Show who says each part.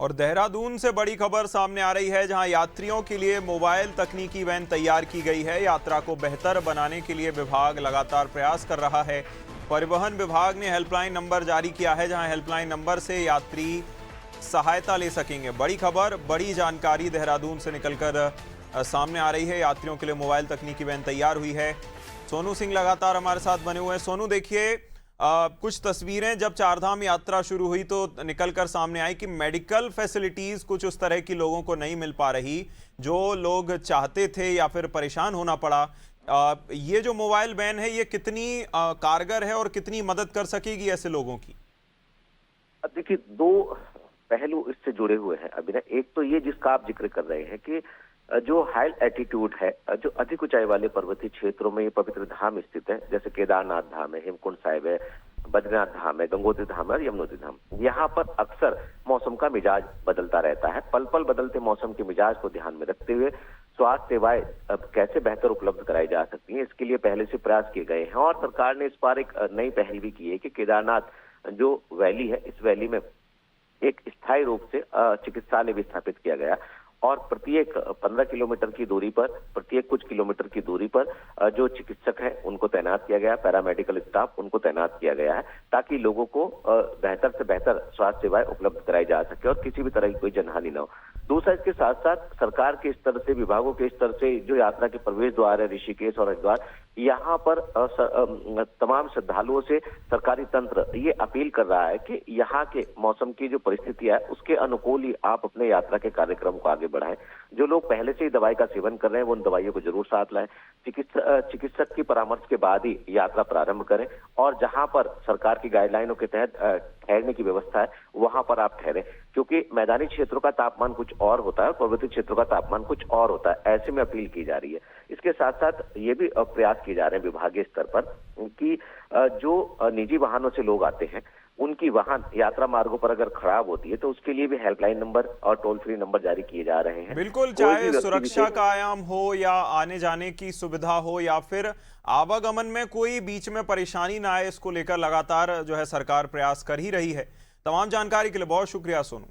Speaker 1: और देहरादून से बड़ी खबर सामने आ रही है, जहां यात्रियों के लिए मोबाइल तकनीकी वैन तैयार की गई है। यात्रा को बेहतर बनाने के लिए विभाग लगातार प्रयास कर रहा है। परिवहन विभाग ने हेल्पलाइन नंबर जारी किया है, जहां हेल्पलाइन नंबर से यात्री सहायता ले सकेंगे। बड़ी खबर, बड़ी जानकारी देहरादून से निकलकर सामने आ रही है। यात्रियों के लिए मोबाइल तकनीकी वैन तैयार हुई है। सोनू सिंह लगातार हमारे साथ बने हुए हैं। सोनू, देखिए, कुछ तस्वीरें जब चारधाम यात्रा शुरू हुई तो निकलकर सामने आई कि मेडिकल फैसिलिटीज कुछ उस तरह की लोगों को नहीं मिल पा रही जो लोग चाहते थे या फिर परेशान होना पड़ा। ये जो मोबाइल वैन है, ये कितनी कारगर है और कितनी मदद कर सकेगी ऐसे लोगों की?
Speaker 2: अब देखिए, दो पहलू इससे जुड़े हुए हैं अभी ना। एक तो ये जिसका आप जिक्र कर रहे हैं कि जो हाई एल्टीट्यूड है, जो अधिक ऊंचाई वाले पर्वतीय क्षेत्रों में ये पवित्र धाम स्थित है, जैसे केदारनाथ धाम है, हेमकुंड साहिब है, बद्रीनाथ धाम है, गंगोत्री धाम है और यमुनोत्री धाम। यहाँ पर अक्सर मौसम का मिजाज बदलता रहता है। पल पल बदलते मौसम के मिजाज को ध्यान में रखते हुए स्वास्थ्य सेवाएं अब कैसे बेहतर उपलब्ध कराई जा सकती हैं, इसके लिए पहले से प्रयास किए गए हैं। और सरकार ने इस बार एक नई पहल भी की है कि केदारनाथ जो वैली है, इस वैली में एक स्थायी रूप से चिकित्सालय भी स्थापित किया गया और प्रत्येक 15 किलोमीटर की दूरी पर, प्रत्येक कुछ किलोमीटर की दूरी पर जो चिकित्सक हैं उनको तैनात किया गया, पैरामेडिकल स्टाफ उनको तैनात किया गया है, ताकि लोगों को बेहतर से बेहतर स्वास्थ्य सेवाएं उपलब्ध कराई जा सके और किसी भी तरह की कोई जनहानि न हो। दूसरा, इसके साथ साथ सरकार के स्तर से, विभागों के स्तर से जो यात्रा के प्रवेश द्वार है ऋषिकेश और हरिद्वार, यहाँ पर तमाम श्रद्धालुओं से सरकारी तंत्र ये अपील कर रहा है कि यहाँ के मौसम की जो परिस्थितियां है उसके अनुकूल ही आप अपने यात्रा के कार्यक्रम को आगे बढ़ाएं। जो लोग पहले से ही दवाई का सेवन कर रहे हैं वो उन दवाइयों को जरूर साथ लाएं। चिकित्सक की परामर्श के बाद ही यात्रा प्रारंभ करें और जहां पर सरकार की गाइडलाइनों के तहत ठहरने की व्यवस्था है वहां पर आप ठहरें, क्योंकि मैदानी क्षेत्रों का तापमान कुछ और होता है, पर्वतीय क्षेत्रों का तापमान कुछ और होता है। ऐसे में अपील की जा रही है। इसके साथ साथ ये भी प्रयास किए जा रहे हैं विभागीय स्तर पर कि जो निजी वाहनों से लोग आते हैं उनकी वाहन यात्रा मार्गों पर अगर खराब होती है तो उसके लिए भी हेल्पलाइन नंबर और टोल फ्री नंबर जारी किए जा रहे हैं।
Speaker 1: बिल्कुल, चाहे सुरक्षा का आयाम हो या आने जाने की सुविधा हो या फिर आवागमन में कोई बीच में परेशानी ना आए, इसको लेकर लगातार जो है सरकार प्रयास कर ही रही है। तमाम जानकारी के लिए बहुत शुक्रिया सोनू।